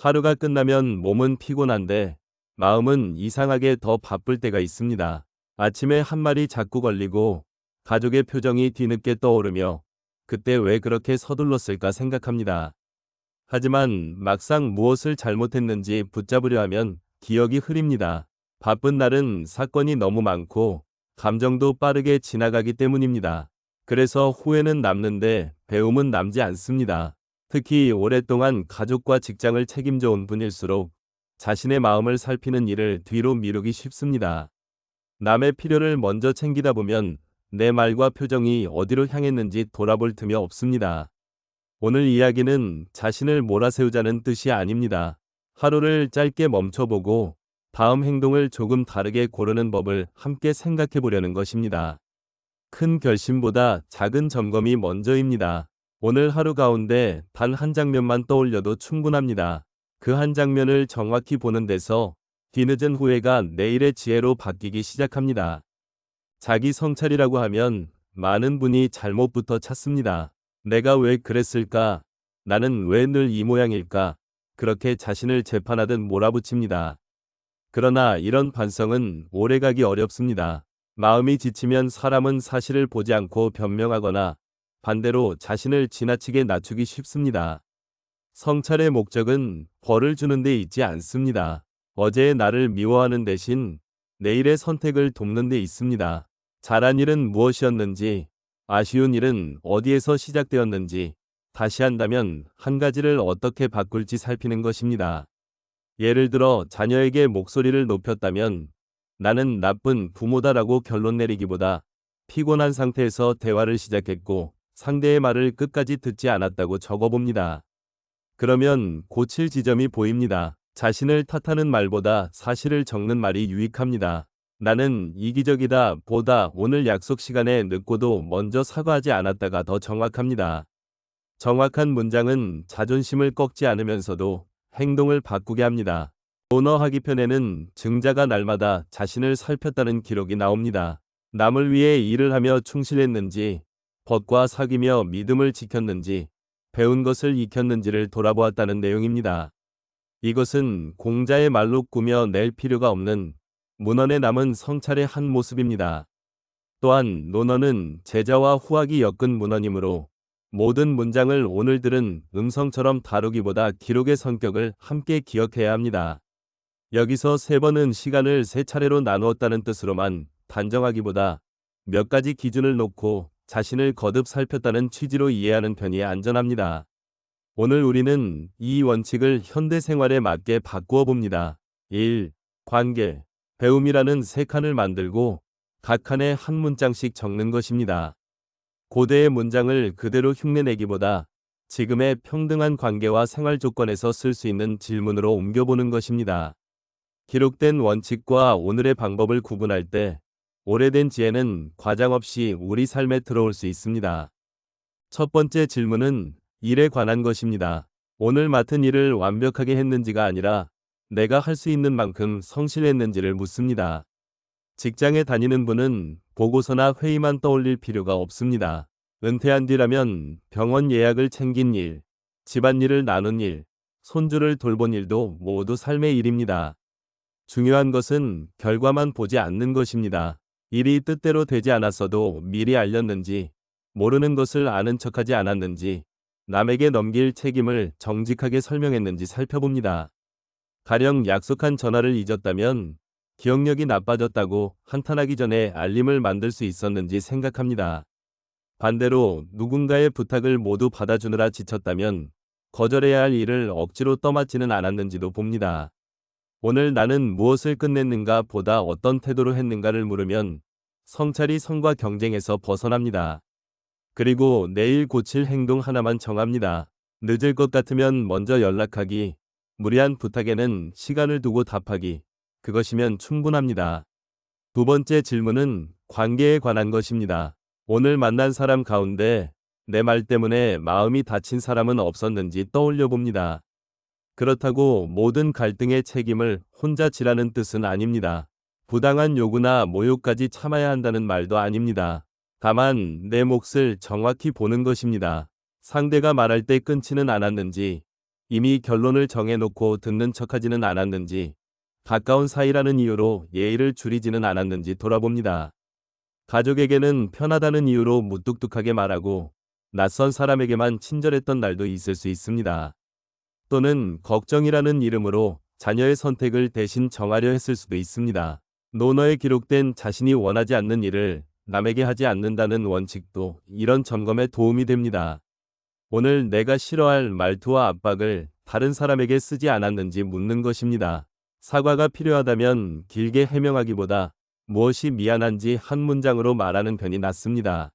하루가 끝나면 몸은 피곤한데 마음은 이상하게 더 바쁠 때가 있습니다. 아침에 한 말이 자꾸 걸리고 가족의 표정이 뒤늦게 떠오르며 그때 왜 그렇게 서둘렀을까 생각합니다. 하지만 막상 무엇을 잘못했는지 붙잡으려 하면 기억이 흐립니다. 바쁜 날은 사건이 너무 많고 감정도 빠르게 지나가기 때문입니다. 그래서 후회는 남는데 배움은 남지 않습니다. 특히 오랫동안 가족과 직장을 책임져 온 분일수록 자신의 마음을 살피는 일을 뒤로 미루기 쉽습니다. 남의 필요를 먼저 챙기다 보면 내 말과 표정이 어디로 향했는지 돌아볼 틈이 없습니다. 오늘 이야기는 자신을 몰아세우자는 뜻이 아닙니다. 하루를 짧게 멈춰보고 다음 행동을 조금 다르게 고르는 법을 함께 생각해 보려는 것입니다. 큰 결심보다 작은 점검이 먼저입니다. 오늘 하루 가운데 단 한 장면만 떠올려도 충분합니다. 그 한 장면을 정확히 보는 데서 뒤늦은 후회가 내일의 지혜로 바뀌기 시작합니다. 자기 성찰이라고 하면 많은 분이 잘못부터 찾습니다. 내가 왜 그랬을까? 나는 왜 늘 이 모양일까? 그렇게 자신을 재판하듯 몰아붙입니다. 그러나 이런 반성은 오래가기 어렵습니다. 마음이 지치면 사람은 사실을 보지 않고 변명하거나 반대로 자신을 지나치게 낮추기 쉽습니다. 성찰의 목적은 벌을 주는 데 있지 않습니다. 어제의 나를 미워하는 대신 내일의 선택을 돕는 데 있습니다. 잘한 일은 무엇이었는지, 아쉬운 일은 어디에서 시작되었는지, 다시 한다면 한 가지를 어떻게 바꿀지 살피는 것입니다. 예를 들어 자녀에게 목소리를 높였다면 나는 나쁜 부모다라고 결론 내리기보다 피곤한 상태에서 대화를 시작했고 상대의 말을 끝까지 듣지 않았다고 적어봅니다. 그러면 고칠 지점이 보입니다. 자신을 탓하는 말보다 사실을 적는 말이 유익합니다. 나는 이기적이다 보다 오늘 약속 시간에 늦고도 먼저 사과하지 않았다가 더 정확합니다. 정확한 문장은 자존심을 꺾지 않으면서도 행동을 바꾸게 합니다. 오너하기 편에는 증자가 날마다 자신을 살폈다는 기록이 나옵니다. 남을 위해 일을 하며 충실했는지, 법과 사귀며 믿음을 지켰는지, 배운 것을 익혔는지를 돌아보았다는 내용입니다. 이것은 공자의 말로 꾸며낼 필요가 없는 문헌에 남은 성찰의 한 모습입니다. 또한 논어는 제자와 후학이 엮은 문헌이므로 모든 문장을 오늘 들은 음성처럼 다루기보다 기록의 성격을 함께 기억해야 합니다. 여기서 세 번은 시간을 세 차례로 나누었다는 뜻으로만 단정하기보다 몇 가지 기준을 놓고 자신을 거듭 살폈다는 취지로 이해하는 편이 안전합니다. 오늘 우리는 이 원칙을 현대 생활에 맞게 바꾸어 봅니다. 1. 관계. 배움이라는 세 칸을 만들고 각 칸에 한 문장씩 적는 것입니다. 고대의 문장을 그대로 흉내내기보다 지금의 평등한 관계와 생활 조건에서 쓸 수 있는 질문으로 옮겨보는 것입니다. 기록된 원칙과 오늘의 방법을 구분할 때 오래된 지혜는 과장 없이 우리 삶에 들어올 수 있습니다. 첫 번째 질문은 일에 관한 것입니다. 오늘 맡은 일을 완벽하게 했는지가 아니라 내가 할 수 있는 만큼 성실했는지를 묻습니다. 직장에 다니는 분은 보고서나 회의만 떠올릴 필요가 없습니다. 은퇴한 뒤라면 병원 예약을 챙긴 일, 집안일을 나눈 일, 손주를 돌본 일도 모두 삶의 일입니다. 중요한 것은 결과만 보지 않는 것입니다. 일이 뜻대로 되지 않았어도 미리 알렸는지, 모르는 것을 아는 척하지 않았는지, 남에게 넘길 책임을 정직하게 설명했는지 살펴봅니다. 가령 약속한 전화를 잊었다면 기억력이 나빠졌다고 한탄하기 전에 알림을 만들 수 있었는지 생각합니다. 반대로 누군가의 부탁을 모두 받아주느라 지쳤다면 거절해야 할 일을 억지로 떠맡지는 않았는지도 봅니다. 오늘 나는 무엇을 끝냈는가 보다 어떤 태도로 했는가를 물으면 성찰이 성과 경쟁에서 벗어납니다. 그리고 내일 고칠 행동 하나만 정합니다. 늦을 것 같으면 먼저 연락하기, 무리한 부탁에는 시간을 두고 답하기, 그것이면 충분합니다. 두 번째 질문은 관계에 관한 것입니다. 오늘 만난 사람 가운데 내 말 때문에 마음이 다친 사람은 없었는지 떠올려 봅니다. 그렇다고 모든 갈등의 책임을 혼자 지라는 뜻은 아닙니다. 부당한 요구나 모욕까지 참아야 한다는 말도 아닙니다. 다만 내 몫을 정확히 보는 것입니다. 상대가 말할 때 끊지는 않았는지, 이미 결론을 정해놓고 듣는 척하지는 않았는지, 가까운 사이라는 이유로 예의를 줄이지는 않았는지 돌아봅니다. 가족에게는 편하다는 이유로 무뚝뚝하게 말하고 낯선 사람에게만 친절했던 날도 있을 수 있습니다. 또는 걱정이라는 이름으로 자녀의 선택을 대신 정하려 했을 수도 있습니다. 논어에 기록된 자신이 원하지 않는 일을 남에게 하지 않는다는 원칙도 이런 점검에 도움이 됩니다. 오늘 내가 싫어할 말투와 압박을 다른 사람에게 쓰지 않았는지 묻는 것입니다. 사과가 필요하다면 길게 해명하기보다 무엇이 미안한지 한 문장으로 말하는 편이 낫습니다.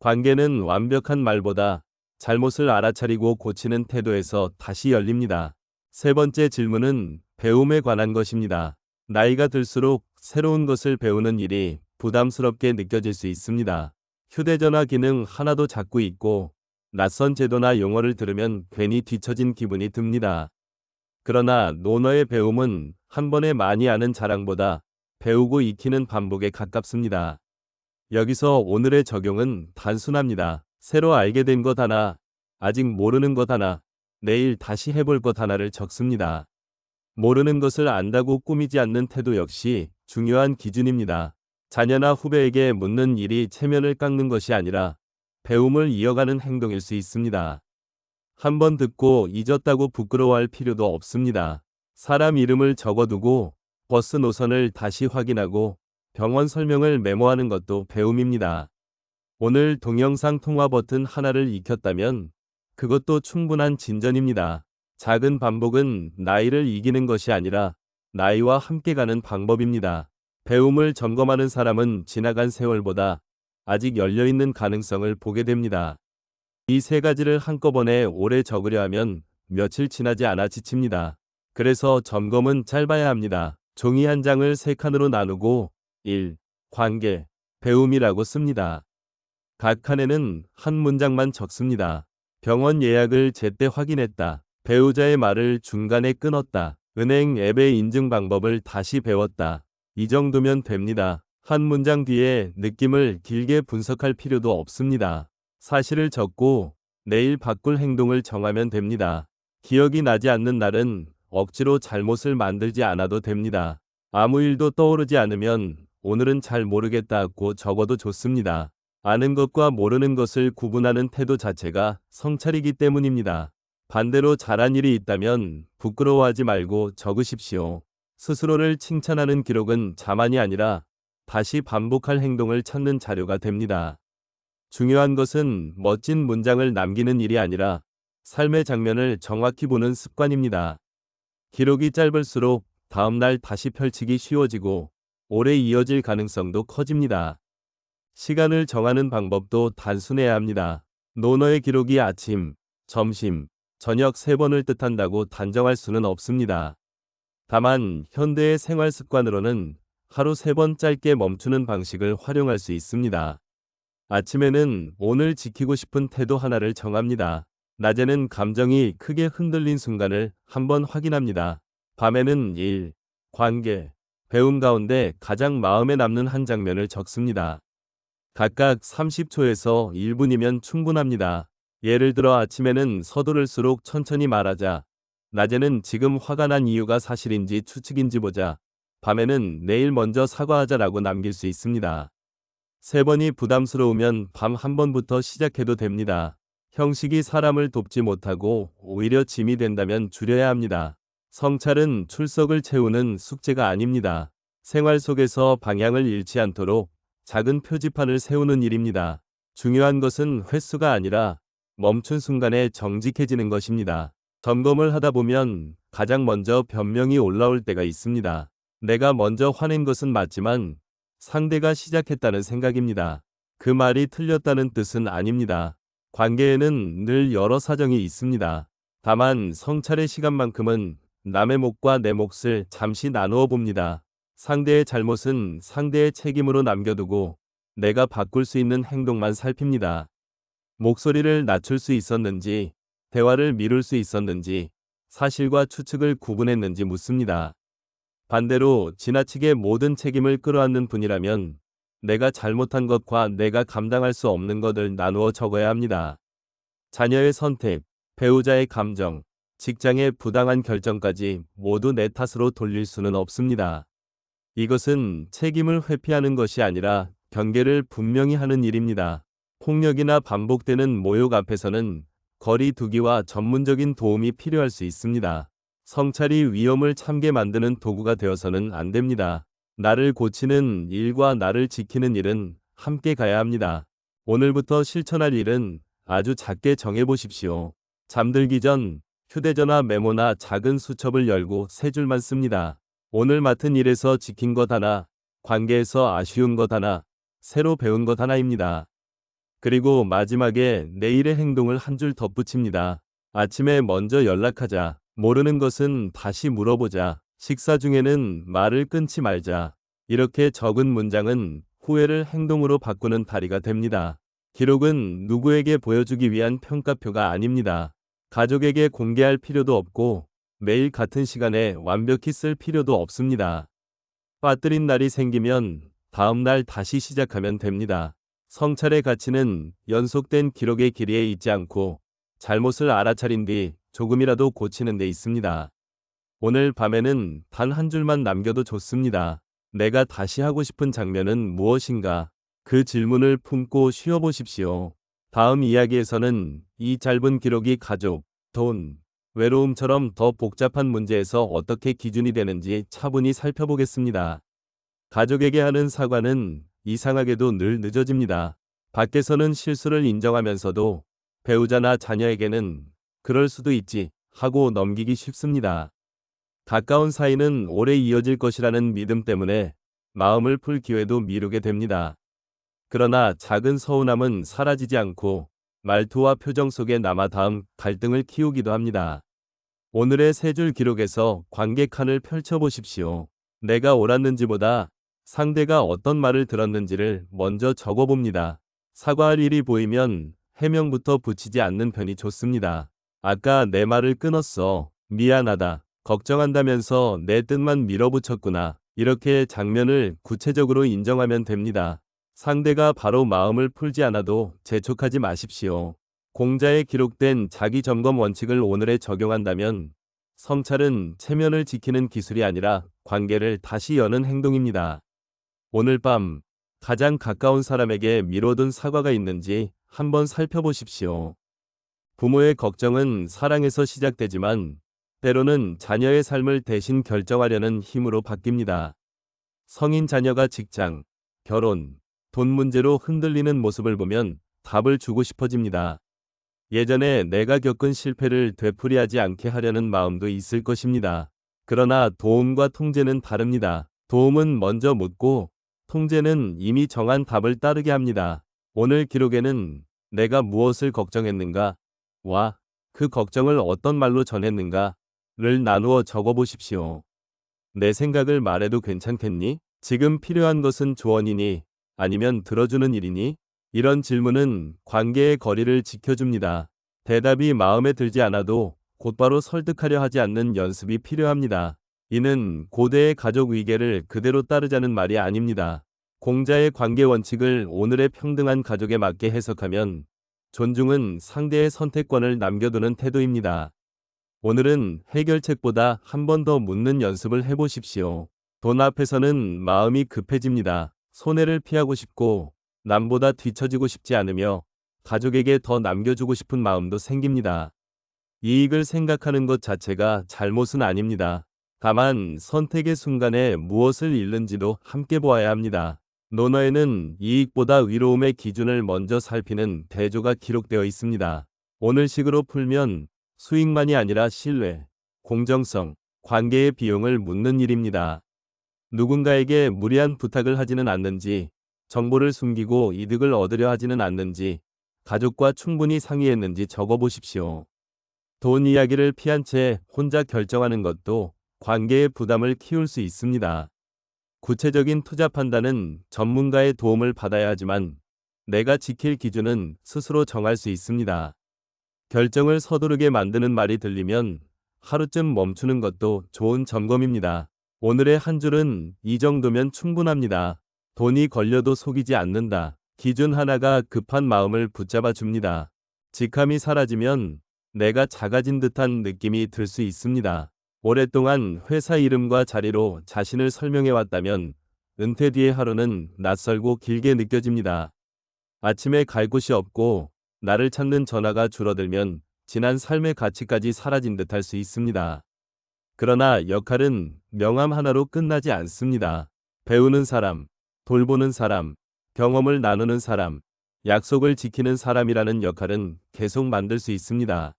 관계는 완벽한 말보다 잘못을 알아차리고 고치는 태도에서 다시 열립니다. 세 번째 질문은 배움에 관한 것입니다. 나이가 들수록 새로운 것을 배우는 일이 부담스럽게 느껴질 수 있습니다. 휴대전화 기능 하나도 잡고 있고 낯선 제도나 용어를 들으면 괜히 뒤처진 기분이 듭니다. 그러나 논어의 배움은 한 번에 많이 아는 자랑보다 배우고 익히는 반복에 가깝습니다. 여기서 오늘의 적용은 단순합니다. 새로 알게 된 것 하나, 아직 모르는 것 하나, 내일 다시 해볼 것 하나를 적습니다. 모르는 것을 안다고 꾸미지 않는 태도 역시 중요한 기준입니다. 자녀나 후배에게 묻는 일이 체면을 깎는 것이 아니라 배움을 이어가는 행동일 수 있습니다. 한 번 듣고 잊었다고 부끄러워할 필요도 없습니다. 사람 이름을 적어두고 버스 노선을 다시 확인하고 병원 설명을 메모하는 것도 배움입니다. 오늘 동영상 통화 버튼 하나를 익혔다면 그것도 충분한 진전입니다. 작은 반복은 나이를 이기는 것이 아니라 나이와 함께 가는 방법입니다. 배움을 점검하는 사람은 지나간 세월보다 아직 열려있는 가능성을 보게 됩니다. 이 세 가지를 한꺼번에 오래 적으려 하면 며칠 지나지 않아 지칩니다. 그래서 점검은 짧아야 합니다. 종이 한 장을 세 칸으로 나누고 1. 관계, 배움이라고 씁니다. 각 칸에는 한 문장만 적습니다. 병원 예약을 제때 확인했다. 배우자의 말을 중간에 끊었다. 은행 앱의 인증 방법을 다시 배웠다. 이 정도면 됩니다. 한 문장 뒤에 느낌을 길게 분석할 필요도 없습니다. 사실을 적고 내일 바꿀 행동을 정하면 됩니다. 기억이 나지 않는 날은 억지로 잘못을 만들지 않아도 됩니다. 아무 일도 떠오르지 않으면 오늘은 잘 모르겠다고 적어도 좋습니다. 아는 것과 모르는 것을 구분하는 태도 자체가 성찰이기 때문입니다. 반대로 잘한 일이 있다면 부끄러워하지 말고 적으십시오. 스스로를 칭찬하는 기록은 자만이 아니라 다시 반복할 행동을 찾는 자료가 됩니다. 중요한 것은 멋진 문장을 남기는 일이 아니라 삶의 장면을 정확히 보는 습관입니다. 기록이 짧을수록 다음날 다시 펼치기 쉬워지고 오래 이어질 가능성도 커집니다. 시간을 정하는 방법도 단순해야 합니다. 논어의 기록이 아침, 점심, 저녁 3번을 뜻한다고 단정할 수는 없습니다. 다만 현대의 생활 습관으로는 하루 3번 짧게 멈추는 방식을 활용할 수 있습니다. 아침에는 오늘 지키고 싶은 태도 하나를 정합니다. 낮에는 감정이 크게 흔들린 순간을 한번 확인합니다. 밤에는 일, 관계, 배움 가운데 가장 마음에 남는 한 장면을 적습니다. 각각 30초에서 1분이면 충분합니다. 예를 들어 아침에는 서두를수록 천천히 말하자. 낮에는 지금 화가 난 이유가 사실인지 추측인지 보자. 밤에는 내일 먼저 사과하자라고 남길 수 있습니다. 3번이 부담스러우면 밤 1번부터 시작해도 됩니다. 형식이 사람을 돕지 못하고 오히려 짐이 된다면 줄여야 합니다. 성찰은 출석을 채우는 숙제가 아닙니다. 생활 속에서 방향을 잃지 않도록 작은 표지판을 세우는 일입니다. 중요한 것은 횟수가 아니라 멈춘 순간에 정직해지는 것입니다. 점검을 하다 보면 가장 먼저 변명이 올라올 때가 있습니다. 내가 먼저 화낸 것은 맞지만 상대가 시작했다는 생각입니다. 그 말이 틀렸다는 뜻은 아닙니다. 관계에는 늘 여러 사정이 있습니다. 다만 성찰의 시간만큼은 남의 몫과 내 몫을 잠시 나누어 봅니다. 상대의 잘못은 상대의 책임으로 남겨두고 내가 바꿀 수 있는 행동만 살핍니다. 목소리를 낮출 수 있었는지, 대화를 미룰 수 있었는지, 사실과 추측을 구분했는지 묻습니다. 반대로 지나치게 모든 책임을 끌어안는 분이라면 내가 잘못한 것과 내가 감당할 수 없는 것을 나누어 적어야 합니다. 자녀의 선택, 배우자의 감정, 직장의 부당한 결정까지 모두 내 탓으로 돌릴 수는 없습니다. 이것은 책임을 회피하는 것이 아니라 경계를 분명히 하는 일입니다. 폭력이나 반복되는 모욕 앞에서는 거리 두기와 전문적인 도움이 필요할 수 있습니다. 성찰이 위험을 참게 만드는 도구가 되어서는 안 됩니다. 나를 고치는 일과 나를 지키는 일은 함께 가야 합니다. 오늘부터 실천할 일은 아주 작게 정해보십시오. 잠들기 전 휴대전화 메모나 작은 수첩을 열고 세 줄만 씁니다. 오늘 맡은 일에서 지킨 것 하나, 관계에서 아쉬운 것 하나, 새로 배운 것 하나입니다. 그리고 마지막에 내일의 행동을 한 줄 덧붙입니다. 아침에 먼저 연락하자. 모르는 것은 다시 물어보자. 식사 중에는 말을 끊지 말자. 이렇게 적은 문장은 후회를 행동으로 바꾸는 다리가 됩니다. 기록은 누구에게 보여주기 위한 평가표가 아닙니다. 가족에게 공개할 필요도 없고 매일 같은 시간에 완벽히 쓸 필요도 없습니다. 빠뜨린 날이 생기면 다음 날 다시 시작하면 됩니다. 성찰의 가치는 연속된 기록의 길이에 있지 않고 잘못을 알아차린 뒤 조금이라도 고치는 데 있습니다. 오늘 밤에는 단 한 줄만 남겨도 좋습니다. 내가 다시 하고 싶은 장면은 무엇인가? 그 질문을 품고 쉬어보십시오. 다음 이야기에서는 이 짧은 기록이 가족, 돈, 외로움처럼 더 복잡한 문제에서 어떻게 기준이 되는지 차분히 살펴보겠습니다. 가족에게 하는 사과는 이상하게도 늘 늦어집니다. 밖에서는 실수를 인정하면서도 배우자나 자녀에게는 그럴 수도 있지 하고 넘기기 쉽습니다. 가까운 사이는 오래 이어질 것이라는 믿음 때문에 마음을 풀 기회도 미루게 됩니다. 그러나 작은 서운함은 사라지지 않고 말투와 표정 속에 남아 다음 갈등을 키우기도 합니다. 오늘의 세 줄 기록에서 관계 칸을 펼쳐보십시오. 내가 옳았는지보다 상대가 어떤 말을 들었는지를 먼저 적어봅니다. 사과할 일이 보이면 해명부터 붙이지 않는 편이 좋습니다. 아까 내 말을 끊었어. 미안하다. 걱정한다면서 내 뜻만 밀어붙였구나. 이렇게 장면을 구체적으로 인정하면 됩니다. 상대가 바로 마음을 풀지 않아도 재촉하지 마십시오. 공자에 기록된 자기 점검 원칙을 오늘에 적용한다면 성찰은 체면을 지키는 기술이 아니라 관계를 다시 여는 행동입니다. 오늘 밤 가장 가까운 사람에게 미뤄둔 사과가 있는지 한번 살펴보십시오. 부모의 걱정은 사랑에서 시작되지만 때로는 자녀의 삶을 대신 결정하려는 힘으로 바뀝니다. 성인 자녀가 직장, 결혼, 돈 문제로 흔들리는 모습을 보면 답을 주고 싶어집니다. 예전에 내가 겪은 실패를 되풀이하지 않게 하려는 마음도 있을 것입니다. 그러나 도움과 통제는 다릅니다. 도움은 먼저 묻고 통제는 이미 정한 답을 따르게 합니다. 오늘 기록에는 내가 무엇을 걱정했는가? 와, 그 걱정을 어떤 말로 전했는가? 를 나누어 적어보십시오. 내 생각을 말해도 괜찮겠니? 지금 필요한 것은 조언이니? 아니면 들어주는 일이니? 이런 질문은 관계의 거리를 지켜줍니다. 대답이 마음에 들지 않아도 곧바로 설득하려 하지 않는 연습이 필요합니다. 이는 고대의 가족 위계를 그대로 따르자는 말이 아닙니다. 공자의 관계 원칙을 오늘의 평등한 가족에 맞게 해석하면 존중은 상대의 선택권을 남겨두는 태도입니다. 오늘은 해결책보다 한 번 더 묻는 연습을 해보십시오. 돈 앞에서는 마음이 급해집니다. 손해를 피하고 싶고 남보다 뒤처지고 싶지 않으며 가족에게 더 남겨주고 싶은 마음도 생깁니다. 이익을 생각하는 것 자체가 잘못은 아닙니다. 다만 선택의 순간에 무엇을 잃는지도 함께 보아야 합니다. 논어에는 이익보다 위로움의 기준을 먼저 살피는 대조가 기록되어 있습니다. 오늘 식으로 풀면 수익만이 아니라 신뢰, 공정성, 관계의 비용을 묻는 일입니다. 누군가에게 무리한 부탁을 하지는 않는지, 정보를 숨기고 이득을 얻으려 하지는 않는지, 가족과 충분히 상의했는지 적어보십시오. 돈 이야기를 피한 채 혼자 결정하는 것도 관계의 부담을 키울 수 있습니다. 구체적인 투자 판단은 전문가의 도움을 받아야 하지만 내가 지킬 기준은 스스로 정할 수 있습니다. 결정을 서두르게 만드는 말이 들리면 하루쯤 멈추는 것도 좋은 점검입니다. 오늘의 한 줄은 이 정도면 충분합니다. 돈이 걸려도 속이지 않는다. 기준 하나가 급한 마음을 붙잡아 줍니다. 직함이 사라지면 내가 작아진 듯한 느낌이 들 수 있습니다. 오랫동안 회사 이름과 자리로 자신을 설명해 왔다면 은퇴 뒤의 하루는 낯설고 길게 느껴집니다. 아침에 갈 곳이 없고 나를 찾는 전화가 줄어들면 지난 삶의 가치까지 사라진 듯할 수 있습니다. 그러나 역할은 명함 하나로 끝나지 않습니다. 배우는 사람, 돌보는 사람, 경험을 나누는 사람, 약속을 지키는 사람이라는 역할은 계속 만들 수 있습니다.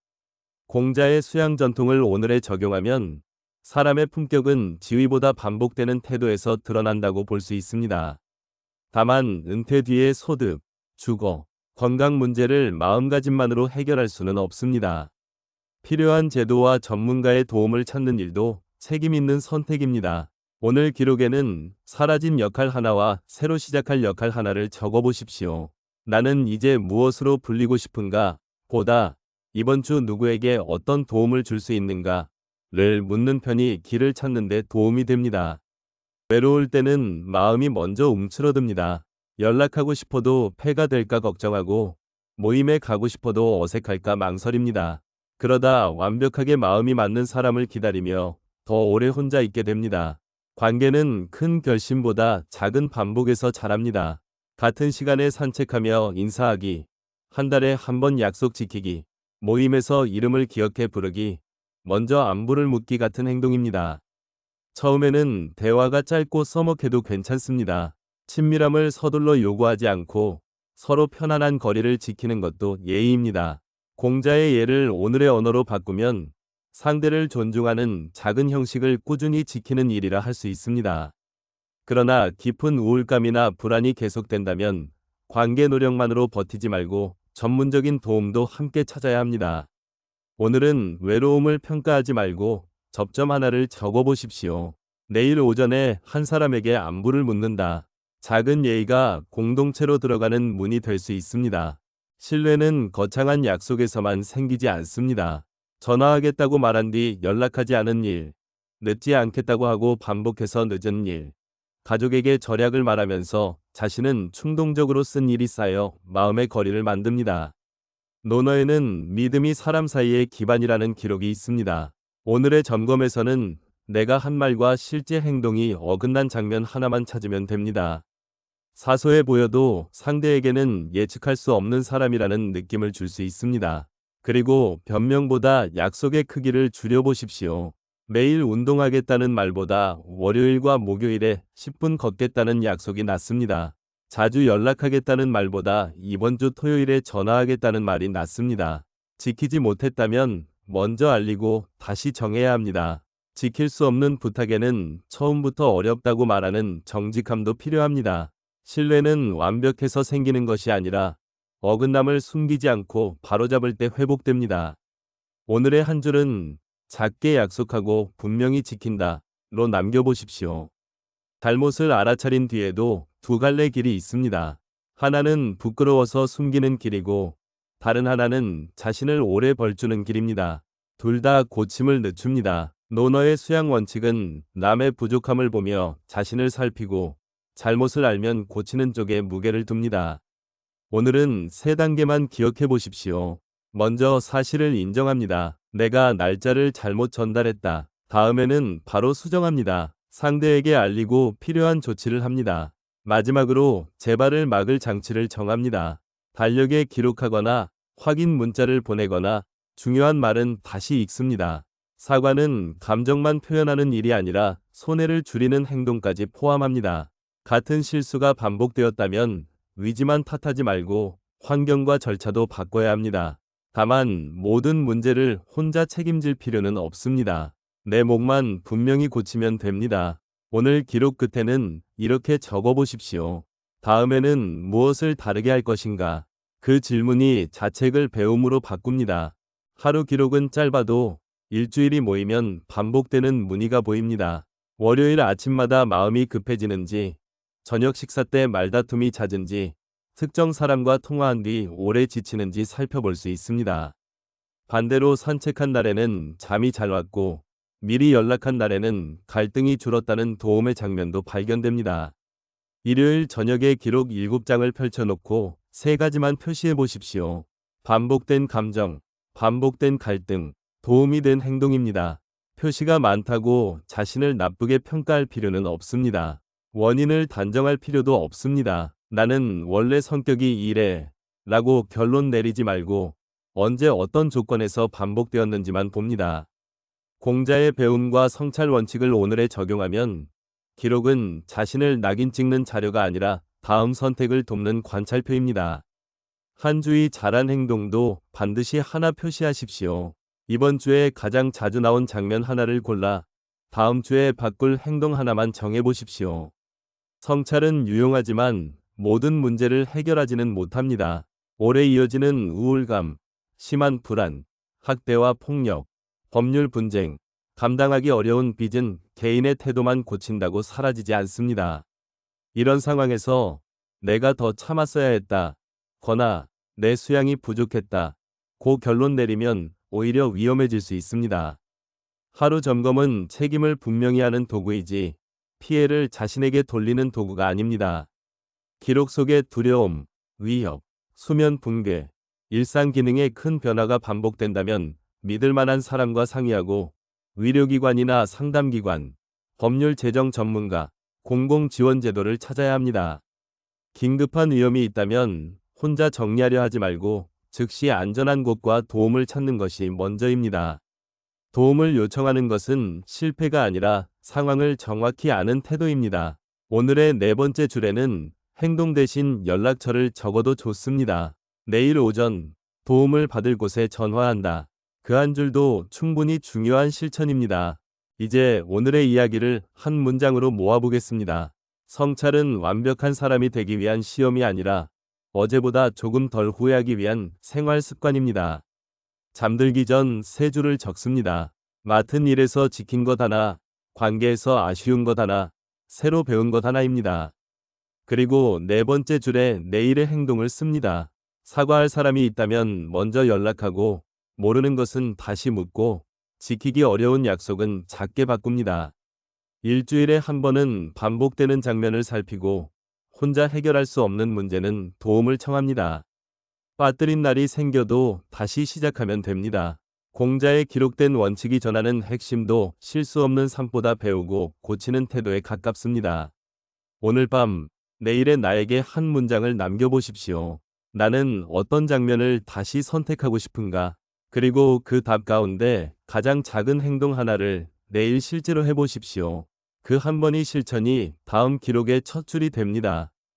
공자의 수양 전통을 오늘에 적용하면 사람의 품격은 지위보다 반복되는 태도에서 드러난다고 볼 수 있습니다. 다만 은퇴 뒤의 소득, 주거, 건강 문제를 마음가짐만으로 해결할 수는 없습니다. 필요한 제도와 전문가의 도움을 찾는 일도 책임 있는 선택입니다. 오늘 기록에는 사라진 역할 하나와 새로 시작할 역할 하나를 적어보십시오. 나는 이제 무엇으로 불리고 싶은가? 보다 이번 주 누구에게 어떤 도움을 줄 수 있는가?를 묻는 편이 길을 찾는 데 도움이 됩니다. 외로울 때는 마음이 먼저 움츠러듭니다. 연락하고 싶어도 폐가 될까 걱정하고 모임에 가고 싶어도 어색할까 망설입니다. 그러다 완벽하게 마음이 맞는 사람을 기다리며 더 오래 혼자 있게 됩니다. 관계는 큰 결심보다 작은 반복에서 자랍니다. 같은 시간에 산책하며 인사하기, 한 달에 한 번 약속 지키기, 모임에서 이름을 기억해 부르기, 먼저 안부를 묻기 같은 행동입니다. 처음에는 대화가 짧고 서먹해도 괜찮습니다. 친밀함을 서둘러 요구하지 않고 서로 편안한 거리를 지키는 것도 예의입니다. 공자의 예를 오늘의 언어로 바꾸면 상대를 존중하는 작은 형식을 꾸준히 지키는 일이라 할 수 있습니다. 그러나 깊은 우울감이나 불안이 계속된다면 관계 노력만으로 버티지 말고 전문적인 도움도 함께 찾아야 합니다. 오늘은 외로움을 평가하지 말고 접점 하나를 적어보십시오. 내일 오전에 한 사람에게 안부를 묻는다. 작은 예의가 공동체로 들어가는 문이 될 수 있습니다. 신뢰는 거창한 약속에서만 생기지 않습니다. 전화하겠다고 말한 뒤 연락하지 않은 일, 늦지 않겠다고 하고 반복해서 늦은 일, 가족에게 절약을 말하면서 자신은 충동적으로 쓴 일이 쌓여 마음의 거리를 만듭니다. 논어에는 믿음이 사람 사이의 기반이라는 기록이 있습니다. 오늘의 점검에서는 내가 한 말과 실제 행동이 어긋난 장면 하나만 찾으면 됩니다. 사소해 보여도 상대에게는 예측할 수 없는 사람이라는 느낌을 줄 수 있습니다. 그리고 변명보다 약속의 크기를 줄여보십시오. 매일 운동하겠다는 말보다 월요일과 목요일에 10분 걷겠다는 약속이 낫습니다. 자주 연락하겠다는 말보다 이번 주 토요일에 전화하겠다는 말이 낫습니다. 지키지 못했다면 먼저 알리고 다시 정해야 합니다. 지킬 수 없는 부탁에는 처음부터 어렵다고 말하는 정직함도 필요합니다. 신뢰는 완벽해서 생기는 것이 아니라 어긋남을 숨기지 않고 바로잡을 때 회복됩니다. 오늘의 한 줄은 작게 약속하고 분명히 지킨다로 남겨보십시오. 잘못을 알아차린 뒤에도 두 갈래 길이 있습니다. 하나는 부끄러워서 숨기는 길이고 다른 하나는 자신을 오래 벌주는 길입니다. 둘 다 고침을 늦춥니다. 논어의 수양 원칙은 남의 부족함을 보며 자신을 살피고 잘못을 알면 고치는 쪽에 무게를 둡니다. 오늘은 세 단계만 기억해 보십시오. 먼저 사실을 인정합니다. 내가 날짜를 잘못 전달했다. 다음에는 바로 수정합니다. 상대에게 알리고 필요한 조치를 합니다. 마지막으로 재발을 막을 장치를 정합니다. 달력에 기록하거나 확인 문자를 보내거나 중요한 말은 다시 읽습니다. 사과는 감정만 표현하는 일이 아니라 손해를 줄이는 행동까지 포함합니다. 같은 실수가 반복되었다면 의지만 탓하지 말고 환경과 절차도 바꿔야 합니다. 다만 모든 문제를 혼자 책임질 필요는 없습니다. 내 몫만 분명히 고치면 됩니다. 오늘 기록 끝에는 이렇게 적어보십시오. 다음에는 무엇을 다르게 할 것인가? 그 질문이 자책을 배움으로 바꿉니다. 하루 기록은 짧아도 일주일이 모이면 반복되는 무늬가 보입니다. 월요일 아침마다 마음이 급해지는지, 저녁 식사 때 말다툼이 잦은지, 특정 사람과 통화한 뒤 오래 지치는지 살펴볼 수 있습니다. 반대로 산책한 날에는 잠이 잘 왔고 미리 연락한 날에는 갈등이 줄었다는 도움의 장면도 발견됩니다. 일요일 저녁에 기록 7장을 펼쳐놓고 세 가지만 표시해 보십시오. 반복된 감정, 반복된 갈등, 도움이 된 행동입니다. 표시가 많다고 자신을 나쁘게 평가할 필요는 없습니다. 원인을 단정할 필요도 없습니다. 나는 원래 성격이 이래 라고 결론 내리지 말고 언제 어떤 조건에서 반복되었는지만 봅니다. 공자의 배움과 성찰 원칙을 오늘에 적용하면 기록은 자신을 낙인 찍는 자료가 아니라 다음 선택을 돕는 관찰표입니다. 한 주의 잘한 행동도 반드시 하나 표시하십시오. 이번 주에 가장 자주 나온 장면 하나를 골라 다음 주에 바꿀 행동 하나만 정해보십시오. 성찰은 유용하지만 모든 문제를 해결하지는 못합니다. 오래 이어지는 우울감, 심한 불안, 학대와 폭력, 법률 분쟁, 감당하기 어려운 빚은 개인의 태도만 고친다고 사라지지 않습니다. 이런 상황에서 내가 더 참았어야 했다, 거나 내 수양이 부족했다, 고 결론 내리면 오히려 위험해질 수 있습니다. 하루 점검은 책임을 분명히 하는 도구이지 피해를 자신에게 돌리는 도구가 아닙니다. 기록 속의 두려움, 위협, 수면 붕괴, 일상 기능에 큰 변화가 반복된다면 믿을 만한 사람과 상의하고 의료기관이나 상담기관, 법률 제정 전문가, 공공지원제도를 찾아야 합니다. 긴급한 위험이 있다면 혼자 정리하려 하지 말고 즉시 안전한 곳과 도움을 찾는 것이 먼저입니다. 도움을 요청하는 것은 실패가 아니라 상황을 정확히 아는 태도입니다. 오늘의 네 번째 주례는 행동 대신 연락처를 적어도 좋습니다. 내일 오전 도움을 받을 곳에 전화한다. 그 한 줄도 충분히 중요한 실천입니다. 이제 오늘의 이야기를 한 문장으로 모아보겠습니다. 성찰은 완벽한 사람이 되기 위한 시험이 아니라 어제보다 조금 덜 후회하기 위한 생활 습관입니다. 잠들기 전 세 줄을 적습니다. 맡은 일에서 지킨 것 하나, 관계에서 아쉬운 것 하나, 새로 배운 것 하나입니다. 그리고 네 번째 줄에 내일의 행동을 씁니다. 사과할 사람이 있다면 먼저 연락하고, 모르는 것은 다시 묻고, 지키기 어려운 약속은 작게 바꿉니다. 일주일에 한 번은 반복되는 장면을 살피고, 혼자 해결할 수 없는 문제는 도움을 청합니다. 빠뜨린 날이 생겨도 다시 시작하면 됩니다. 공자의 기록된 원칙이 전하는 핵심도 실수 없는 삶보다 배우고 고치는 태도에 가깝습니다. 오늘 밤, 내일의 나에게 한 문장을 남겨보십시오. 나는 어떤 장면을 다시 선택하고 싶은가? 그리고 그 답 가운데 가장 작은 행동 하나를 내일 실제로 해보십시오. 그 한 번의 실천이 다음 기록의 첫 줄이 됩니다.